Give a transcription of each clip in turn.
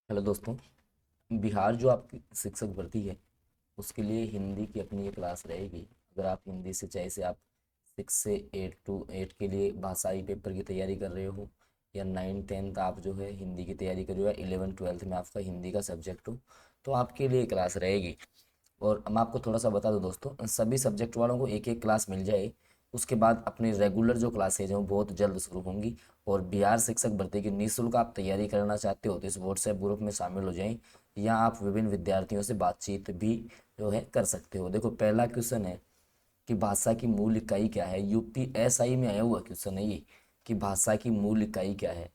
Hello दोस्तों। बिहार जो आपकी शिक्षक भर्ती है उसके लिए हिंदी की अपनी ये क्लास रहेगी। अगर आप हिंदी से चाहे से आप 6 से 8 के लिए भाषाई पेपर की तैयारी कर रहे हो, या 9 10 आप जो है हिंदी की तैयारी कर रहे हो, या 11 12 में आपका हिंदी का सब्जेक्ट हो, तो आपके लिए क्लास रहेगी। और मैं आपको थोड़ा सा बता दूं दोस्तों, सभी सब्जेक्ट वालों को एक एक क्लास मिल जाए। उसके बाद अपनी रेगुलर जो क्लासेज हैं वो बहुत जल्द शुरू होंगी। और बिहार शिक्षक भर्ती की निःशुल्क आप तैयारी करना चाहते हो तो इस व्हाट्सएप ग्रुप में शामिल हो जाएं, या आप विभिन्न विद्यार्थियों से बातचीत भी जो है कर सकते हो। देखो, पहला क्वेश्चन है कि भाषा की मूल इकाई क्या है। यूपीएसआई में आया हुआ क्वेश्चन है ये, कि भाषा की मूल इकाई क्या है।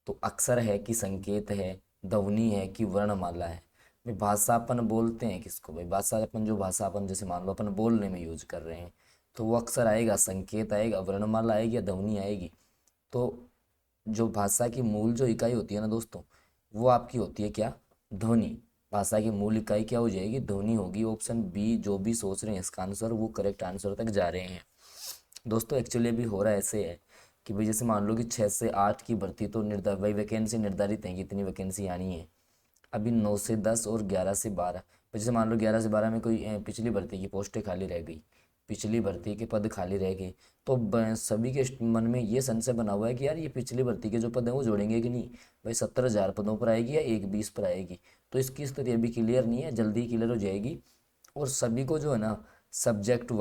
तो अक्षर है कि संकेत है, ध्वनि है कि वर्णमाला है। भाई भाषा अपन बोलते हैं किसको? भाई भाषा अपन, जो भाषा अपन जैसे मान लो अपन बोलने में यूज कर रहे हैं, तो वो अक्षर आएगा, संकेत आएगा, वर्णमाला आएगी या ध्वनि आएगी। तो जो भाषा की मूल जो इकाई होती है ना दोस्तों, वो आपकी होती है क्या? ध्वनि। भाषा की मूल इकाई क्या हो जाएगी? ध्वनि होगी। ऑप्शन बी जो भी सोच रहे हैं इसका आंसर, वो करेक्ट आंसर तक जा रहे हैं। दोस्तों एक्चुअली अभी हो रहा ऐसे है कि भाई जैसे मान लो कि 6 से 8 की भर्ती तो निर्धारित, भाई वैकेंसी निर्धारित है कि इतनी वैकेंसी आनी है। अभी 9 से 10 और 11 से 12, जैसे मान लो 11 से 12 में कोई पिछली भर्ती की पोस्टें खाली रह गई, पिछली भर्ती के पद खाली रह गए, तो सभी के मन में ये संशय बना हुआ है कि यार ये पिछली भर्ती के जो पद हैं वो जोड़ेंगे कि नहीं। भाई 17,000 पदों पर आएगी या 1 20 पर आएगी? तो इसकी स्थिति अभी क्लियर नहीं है, जल्दी क्लियर हो जाएगी। और सभी को जो है ना, सब्जेक्ट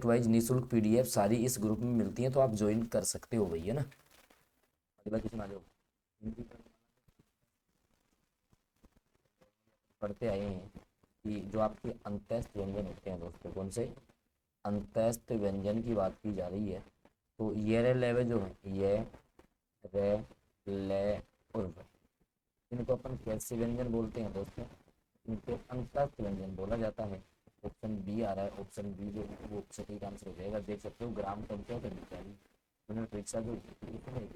वाइज निःशुल्क पीडीएफ सारी इस ग्रुप में मिलती हैं, तो आप ज्वाइन कर सकते हो भाई, है ना। अगला क्वेश्चन आ जाओ। हिंदी पढ़ते आए हैं कि जो आपके अंतःस्थ व्यंजन होते हैं दोस्तों, कौन से अंतःस्थ व्यंजन की बात की जा रही है। तो ये रे लेवे जो है, ये रे ले और वे, इनको अपन कैसे व्यंजन बोलते हैं दोस्तों? इनको अंतःस्थ व्यंजन बोला जाता है। ऑप्शन बी आ रहा है, ऑप्शन बी जो वो सटीक आंसर हो जाएगा। देख सकते हो ग्राम पंचायत अधिकारी, उन्होंने परीक्षा जो इसमें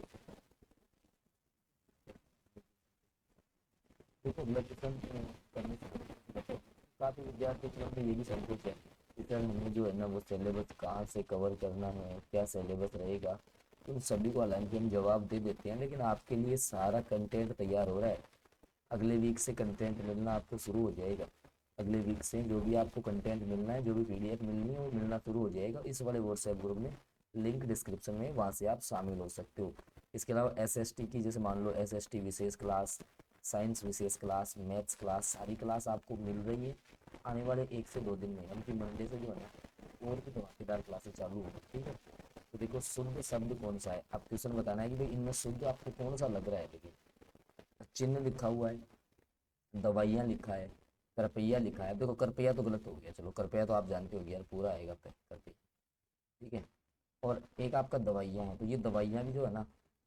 देखो लक्ष्य करने से काफ़ी विद्यार्थी के मन में ये भी संकोच है कि सर हमें जो है ना वो सिलेबस कहाँ से कवर करना है, क्या सिलेबस रहेगा। तो उन सभी को हालांकि हम जवाब दे देते हैं, लेकिन आपके लिए सारा कंटेंट तैयार हो रहा है। अगले वीक से कंटेंट मिलना आपको शुरू हो जाएगा। अगले वीक से जो भी आपको कंटेंट मिलना है, जो भी पीडीएफ मिलनी है, वो मिलना शुरू हो जाएगा इस वाले व्हाट्सएप ग्रुप में। लिंक डिस्क्रिप्शन में, वहाँ से आप शामिल हो सकते हो। इसके अलावा एसएसटी की, जैसे मान लो एसएसटी विशेष क्लास, साइंस विशेष क्लास, मैथ्स क्लास, सारी क्लास आपको मिल रही है आने वाले 1 से 2 दिन में। यानी कि मंडे से जो है ना और भी धमाकेदार क्लासेस चालू होगी, ठीक है। तो देखो, शुद्ध शब्द कौन सा है, आप क्वेश्चन बताना है कि भाई इनमें शुद्ध आपको कौन सा लग रहा है। देखिए, चिन्ह लिखा हुआ है, दवाइयाँ लिखा है, कृपया लिखा है। देखो कृपया तो गलत हो गया, चलो कृपया तो आप जानते हो यार पूरा आएगा कृपया, ठीक है। और एक आपका दवाइयाँ है, तो ये दवाइयाँ भी जो है ना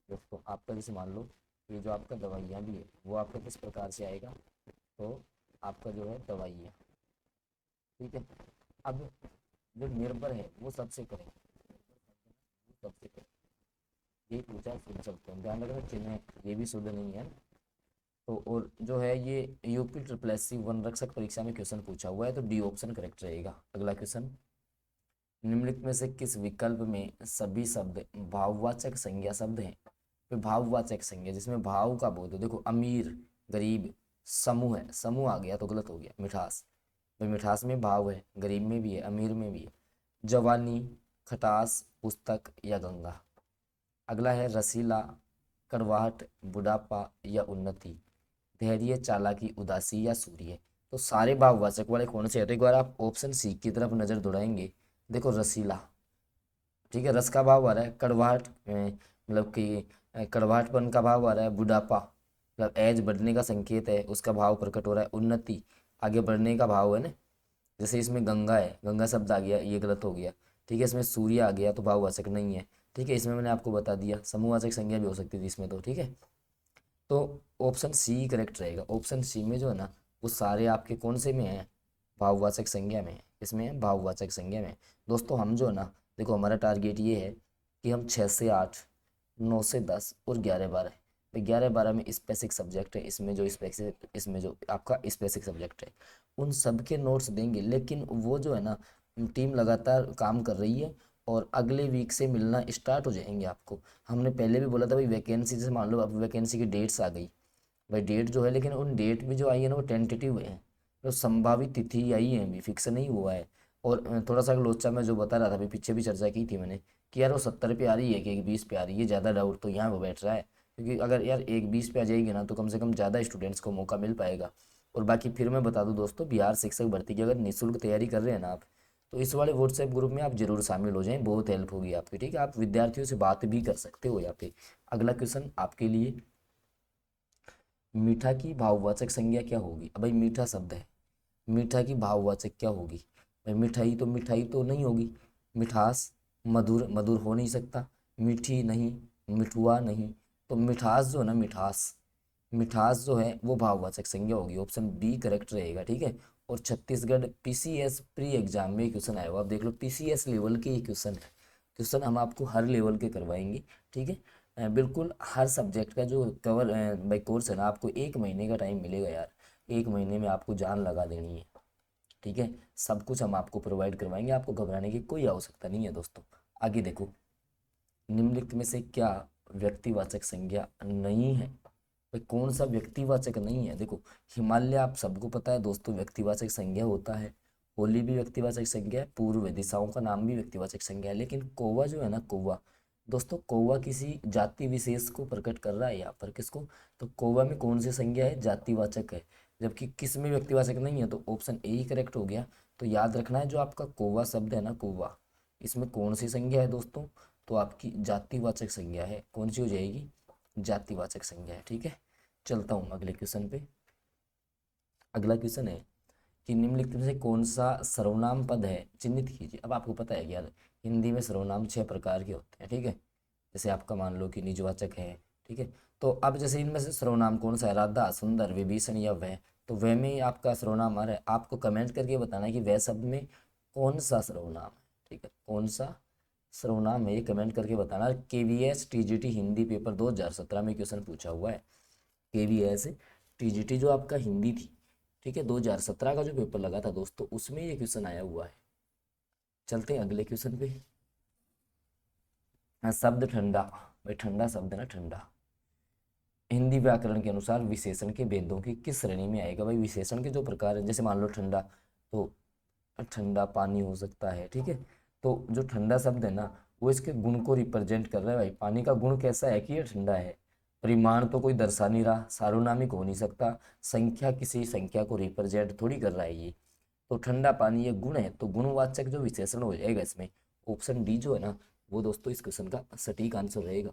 दोस्तों आपका, जैसे मान लो ये जो आपका दवाइयाँ भी है वो आपका किस प्रकार से आएगा, तो आपका जो है दवाइयाँ, ठीक है। अब जो निर्भर है वो सबसे करें, सबसे करें, ये पूछा शुद्ध शब्द कौन, ध्यान रखना चिन्ह है, ये भी शुद्ध नहीं है। तो और जो है ये यूपी ट्रिपल एस सी वन रक्षक परीक्षा में क्वेश्चन पूछा हुआ है, तो डी ऑप्शन करेक्ट रहेगा। अगला क्वेश्चन, निम्नलिखित में से किस विकल्प में सभी शब्द भाववाचक संज्ञा शब्द हैं? तो भाववाचक संज्ञा जिसमें भाव का बोध हो, देखो अमीर, गरीब, समूह है, समूह आ गया तो गलत हो गया। मिठास, भाई मिठास में भाव है, गरीब में भी है, अमीर में भी है। जवानी, खटास, पुस्तक या गंगा। अगला है रसीला, कड़वाहट, बुढ़ापा या उन्नति, धैर्य, चालाकी, उदासी या सूर्य। तो सारे भाववाचक वाले कौन से हैं? तो एक बार आप ऑप्शन सी की तरफ नजर दौड़ाएंगे। देखो रसीला, ठीक है, रस का भाव आ रहा है। कड़वाहट मतलब कि कड़वाहटपन का भाव आ रहा है। बुढ़ापा मतलब एज बढ़ने का संकेत है, उसका भाव प्रकट हो रहा है। उन्नति आगे बढ़ने का भाव है ना, जैसे इसमें गंगा है, गंगा शब्द आ गया, ये गलत हो गया, ठीक है। इसमें सूर्य आ गया तो भाववाचक नहीं है, ठीक है। इसमें मैंने आपको बता दिया समूहवाचक संज्ञा भी हो सकती थी इसमें, तो ठीक है। तो ऑप्शन सी करेक्ट रहेगा। ऑप्शन सी में जो है ना वो सारे आपके कौन से में है? भाववाचक संज्ञा में है। इसमें है भाववाचक संज्ञा में। दोस्तों हम जो है ना, देखो हमारा टारगेट ये है कि हम 6 से 8, 9 से 10 और 11 12, 11 12 में स्पेसिफिक सब्जेक्ट है, इसमें जो स्पेसिफिक, इसमें जो आपका स्पेसिफिक सब्जेक्ट है उन सब के नोट्स देंगे। लेकिन वो जो है ना टीम लगातार काम कर रही है, और अगले वीक से मिलना स्टार्ट हो जाएंगे आपको। हमने पहले भी बोला था भाई वैकेंसी, जैसे मान लो अब वैकेंसी की डेट्स आ गई, भाई डेट जो है, लेकिन उन डेट भी जो आई है ना वो टेंटेटिव है, तो संभावित तिथि आई है, अभी फिक्स नहीं हुआ है। और थोड़ा सा लोचा मैं जो बता रहा था अभी पीछे भी चर्चा की थी मैंने कि यार वो 70 पे आ रही है कि 120 पे आ रही है, ज़्यादा डाउट तो यहाँ पर बैठ रहा है, क्योंकि अगर यार 120 पे आ जाएगी ना तो कम से कम ज़्यादा स्टूडेंट्स को मौका मिल पाएगा। और बाकी फिर मैं बता दूं दोस्तों, बिहार शिक्षक भर्ती की अगर निःशुल्क तैयारी कर रहे हैं ना आप, तो इस वाले व्हाट्सएप ग्रुप में आप जरूर शामिल हो जाएं, बहुत हेल्प होगी आपकी, ठीक है। आप विद्यार्थियों से बात भी कर सकते हो यहाँ पे। अगला क्वेश्चन आपके लिए, मीठा की भाववाचक संज्ञा क्या होगी? अब भाई मीठा शब्द है, मीठा की भाववाचक क्या होगी? भाई मिठाई तो नहीं होगी, मिठास, मधुर मधुर हो नहीं सकता, मीठी नहीं, मिठुआ नहीं, तो मिठास जो है ना, मिठास, मिठास जो है वो भाववाचक संज्ञा होगी, ऑप्शन बी करेक्ट रहेगा, ठीक है। और छत्तीसगढ़ पीसीएस प्री एग्जाम में क्वेश्चन आया हुआ, आप देख लो पीसीएस लेवल के ये क्वेश्चन है। क्वेश्चन हम आपको हर लेवल के करवाएंगे, ठीक है। बिल्कुल हर सब्जेक्ट का जो कवर बाई कोर्स है ना, आपको 1 महीने का टाइम मिलेगा यार, 1 महीने में आपको जान लगा देनी है, ठीक है। सब कुछ हम आपको प्रोवाइड करवाएंगे, आपको घबराने की कोई आवश्यकता नहीं है दोस्तों। आगे देखो, निम्नलिखित में से क्या व्यक्तिवाचक संज्ञा नहीं है? भाई कौन सा व्यक्तिवाचक नहीं है? देखो, हिमालय आप सबको पता है दोस्तों व्यक्तिवाचक संज्ञा होता है, होली भी व्यक्तिवाचक संज्ञा है, पूर्व दिशाओं का नाम भी व्यक्तिवाचक संज्ञा है, लेकिन कौवा जो है ना, कौवा दोस्तों, कौवा किसी जाति विशेष को प्रकट कर रहा है यहाँ पर, किसको? तो कौवा में कौन सी संज्ञा है? जातिवाचक है, जबकि किस में व्यक्तिवाचक नहीं है? तो ऑप्शन ए ही करेक्ट हो गया। तो याद रखना है, जो आपका कौवा शब्द है ना, कौवा, इसमें कौन सी संज्ञा है दोस्तों? तो आपकी जातिवाचक संज्ञा है, कौन सी हो जाएगी? जातिवाचक संज्ञा है, ठीक है। चलता हूँ अगले क्वेश्चन पे। अगला क्वेश्चन है कि निम्नलिखित में से कौन सा सर्वनाम पद है, चिन्हित कीजिए। अब आपको पता है कि यार हिंदी में सर्वनाम 6 प्रकार के होते हैं, ठीक है। जैसे आपका मान लो कि निजवाचक है, ठीक है। तो अब जैसे इनमें से सर्वनाम कौन सा है, राधा, सुंदर, विभीषण या वह, तो वह में ही आपका सर्वनाम आ रहा है, आपको कमेंट करके बताना है कि वह शब्द में कौन सा सर्वनाम है, ठीक है, कौन सा सर्वनाम है, ये कमेंट करके बताना। केवीएस टीजीटी हिंदी पेपर 2017 में क्वेश्चन पूछा हुआ है। केवीएस टीजीटी जो आपका हिंदी थी, ठीक है, 2017 का जो पेपर लगा था दोस्तों, उसमें ये क्वेश्चन आया हुआ है। चलते हैं अगले क्वेश्चन पे। हाँ, शब्द ठंडा, भाई ठंडा शब्द है ना, ठंडा हिंदी व्याकरण के अनुसार विशेषण के भेदों की किस श्रेणी में आएगा? भाई विशेषण के जो प्रकार है, जैसे मान लो ठंडा, तो ठंडा पानी हो सकता है, ठीक है। तो जो ठंडा शब्द है ना, वो इसके गुण को रिप्रेजेंट कर रहा है। भाई पानी का गुण कैसा है कि ये ठंडा है, परिमाण तो कोई दर्शा नहीं रहा, सार्वनामिक हो नहीं सकता, संख्या किसी संख्या को रिप्रेजेंट थोड़ी कर रहा है ये, तो ठंडा पानी ये गुण है, तो गुणवाचक जो विशेषण हो जाएगा इसमें, ऑप्शन डी जो है ना, वो दोस्तों इस क्वेश्चन का सटीक आंसर रहेगा।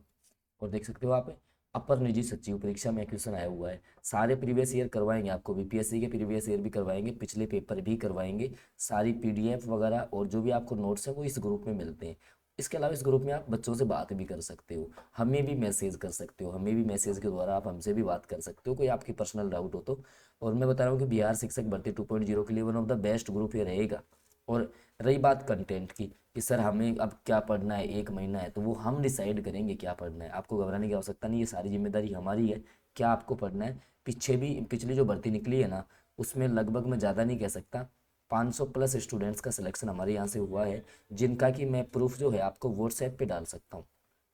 और देख सकते हो आप, अपर निजी सचिव परीक्षा में क्वेश्चन आया हुआ है, सारे प्रीवियस ईयर करवाएंगे आपको, बीपीएससी के प्रीवियस ईयर भी करवाएंगे, पिछले पेपर भी करवाएंगे, सारी पीडीएफ वगैरह और जो भी आपको नोट्स है वो इस ग्रुप में मिलते हैं। इसके अलावा इस ग्रुप में आप बच्चों से बात भी कर सकते हो, हमें भी मैसेज कर सकते हो, हमें भी मैसेज के द्वारा आप हमसे भी बात कर सकते हो, कोई आपकी पर्सनल डाउट हो तो। और मैं बता रहा हूँ कि बिहार शिक्षक भर्ती 2.0 के लिए one of the best group ये रहेगा। और रही बात कंटेंट की कि सर हमें अब क्या पढ़ना है, 1 महीना है, तो वो हम डिसाइड करेंगे क्या पढ़ना है, आपको घबराने की आवश्यकता नहीं है, सारी जिम्मेदारी हमारी है क्या आपको पढ़ना है। पिछली जो भर्ती निकली है ना, उसमें लगभग मैं ज़्यादा नहीं कह सकता, 500 प्लस स्टूडेंट्स का सिलेक्शन हमारे यहाँ से हुआ है, जिनका कि मैं प्रूफ जो है आपको व्हाट्सएप पे डाल सकता हूँ,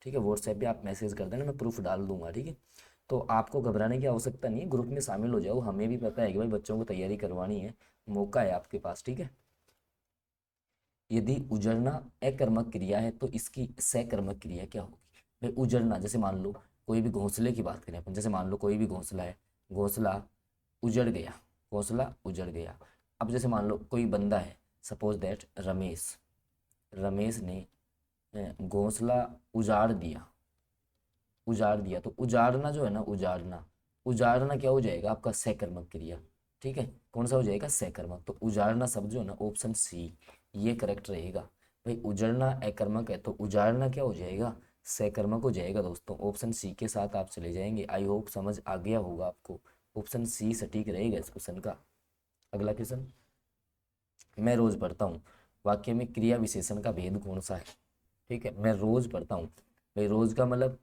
ठीक है। व्हाट्सएप पे आप मैसेज कर देना, मैं प्रूफ डाल दूंगा, ठीक है। तो आपको घबराने की आवश्यकता नहीं है, ग्रुप में शामिल हो जाओ, हमें भी पता है कि भाई बच्चों को तैयारी करवानी है, मौका है आपके पास, ठीक है। यदि उजड़ना अकर्मक क्रिया है तो इसकी सकर्मक क्रिया क्या होगी? भाई उजड़ना, जैसे मान लो कोई भी घोंसले की बात करें अपन, जैसे मान लो कोई भी घोंसला है, घोंसला उजड़ गया, घोंसला उजड़ गया। अब जैसे मान लो कोई बंदा है, सपोज दैट रमेश, रमेश ने घोंसला उजाड़ दिया, उजाड़ दिया, तो उजाड़ना जो है ना, उजाड़ना, उजाड़ना क्या हो जाएगा आपका? सकर्मक क्रिया, ठीक है। कौन सा हो जाएगा? सकर्मक। तो उजाड़ना शब्द जो है ना, ऑप्शन सी ये करेक्ट रहेगा। भाई उजड़ना अकर्मक है, तो उजाड़ना क्या हो जाएगा? सकर्मक हो जाएगा दोस्तों, ऑप्शन सी के साथ आप चले जाएंगे। आई होप समझ आ गया होगा आपको, ऑप्शन सी सटीक रहेगा इस क्वेश्चन का। अगला क्वेश्चन, मैं रोज पढ़ता हूँ, वाक्य में क्रिया विशेषण का भेद कौन सा है? ठीक है, मैं रोज पढ़ता हूँ, भाई रोज का मतलब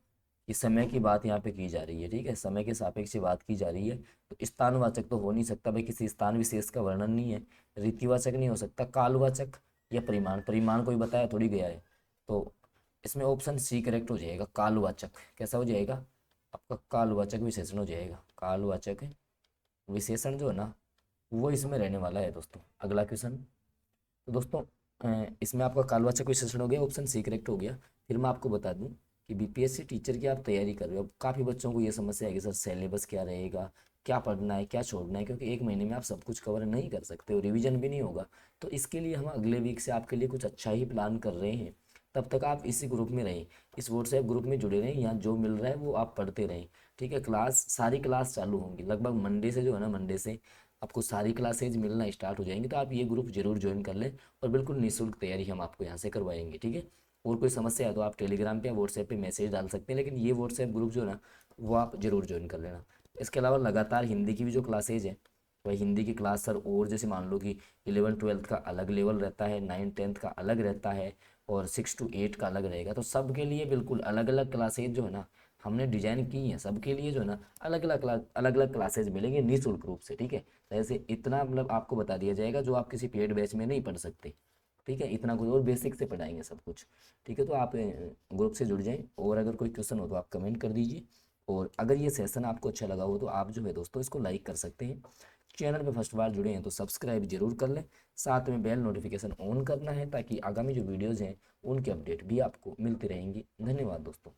कि समय की बात यहाँ पे की जा रही है, ठीक है, समय के सापेक्ष बात की जा रही है, तो स्थानवाचक तो हो नहीं सकता भाई, किसी स्थान विशेष का वर्णन नहीं है। रीतिवाचक नहीं हो सकता, कालवाचक या परिमाण, परिमाण कोई बताया थोड़ी गया है, तो इसमें ऑप्शन सी करेक्ट हो जाएगा, कालवाचक। कैसा हो जाएगा आपका? कालवाचक विशेषण हो जाएगा, कालवाचक विशेषण जो है ना वो इसमें रहने वाला है दोस्तों। अगला क्वेश्चन, तो दोस्तों इसमें आपका कालवाचक विशेषण हो गया, ऑप्शन सी करेक्ट हो गया। फिर मैं आपको बता दूं कि बीपीएससी टीचर की आप तैयारी कर रहे हो, अब काफ़ी बच्चों को ये समस्या है कि सर सिलेबस क्या रहेगा, क्या पढ़ना है, क्या छोड़ना है, क्योंकि एक महीने में आप सब कुछ कवर नहीं कर सकते हो, रिवीजन भी नहीं होगा। तो इसके लिए हम अगले वीक से आपके लिए कुछ अच्छा ही प्लान कर रहे हैं। तब तक आप इसी ग्रुप में रहें, इस व्हाट्सएप ग्रुप में जुड़े रहें, यहाँ जो मिल रहा है वो आप पढ़ते रहें। ठीक है, क्लास सारी क्लास चालू होंगी लगभग मंडे से, जो है ना मंडे से आपको सारी क्लासेज मिलना स्टार्ट हो जाएंगी। तो आप ये ग्रुप जरूर ज्वाइन कर लें और बिल्कुल निःशुल्क तैयारी हम आपको यहाँ से करवाएंगे। ठीक है, और कोई समस्या है तो आप टेलीग्राम पे या व्हाट्सएप पे मैसेज डाल सकते हैं, लेकिन ये व्हाट्सएप ग्रुप जो है ना वो आप जरूर ज्वाइन कर लेना। इसके अलावा लगातार हिंदी की भी जो क्लासेज है, वही हिंदी की क्लास सर, और जैसे मान लो कि 11वीं 12वीं का अलग लेवल रहता है, 9वीं 10वीं का अलग रहता है, और 6 to 8 का अलग रहेगा। तो सबके लिए बिल्कुल अलग अलग क्लासेज जो है ना हमने डिजाइन की हैं, सबके लिए जो है ना अलग अलग क्लासेज मिलेंगे निःशुल्क रूप से। ठीक है, जैसे इतना मतलब आपको बता दिया जाएगा जो आप किसी पेड बैच में नहीं पढ़ सकते। ठीक है, इतना कुछ और बेसिक से पढ़ाएंगे सब कुछ। ठीक है, तो आप ग्रुप से जुड़ जाएं, और अगर कोई क्वेश्चन हो तो आप कमेंट कर दीजिए। और अगर ये सेशन आपको अच्छा लगा हो तो आप जो है दोस्तों इसको लाइक कर सकते हैं। चैनल पे फर्स्ट बार जुड़े हैं तो सब्सक्राइब जरूर कर लें, साथ में बेल नोटिफिकेशन ऑन करना है ताकि आगामी जो वीडियोज़ हैं उनके अपडेट भी आपको मिलती रहेंगी। धन्यवाद दोस्तों।